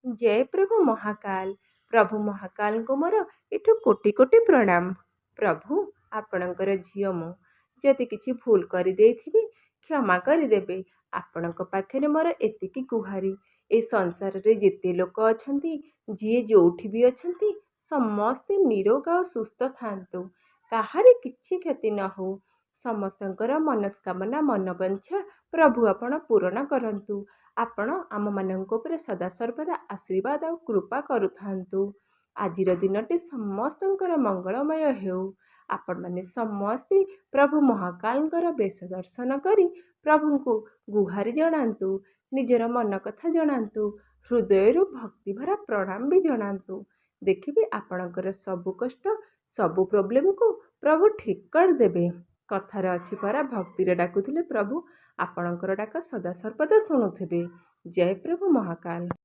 जय प्रभु महाकाल। प्रभु महाकाल को मोर एठु कोटि कोटि प्रणाम। प्रभु आपणकर झियो मु जदि किछि भूल कर देथिबि क्षमा करदेबे। आपणक पाखरे मोर एतिकी गुहारी। ए संसार रे जेते लोक अछंती जिए जोठी भी अछंती समस्ते निरोग और सुस्थ थांतु। काहारे किछि क्षति न हो। समस्तंकर मनस्कामना मनोवांछा प्रभु आपण पूर्ण करंतु। आपण आम मानक उपरे सदा सर्वदा आशीर्वाद और कृपा करुथांतु। आजिर दिनटी समस्तंकर मंगलमय हेउ। आपण माने समस्ते प्रभु महाकालंकर बेश दर्शन करी प्रभु को गुहारी जणांतु। निजर मन कथा जणांतु। हृदय भक्ति भरा प्रणाम भी जणांतु। देखिबे आपणकर सबु कष्ट सबु प्रोब्लेम को प्रभु ठीक कर देबे। कथार अछि परा भक्ति डाकुथिले प्रभु आपणकर डाक सदा सर्वदा शुणुथिबे। जय प्रभु महाकाल।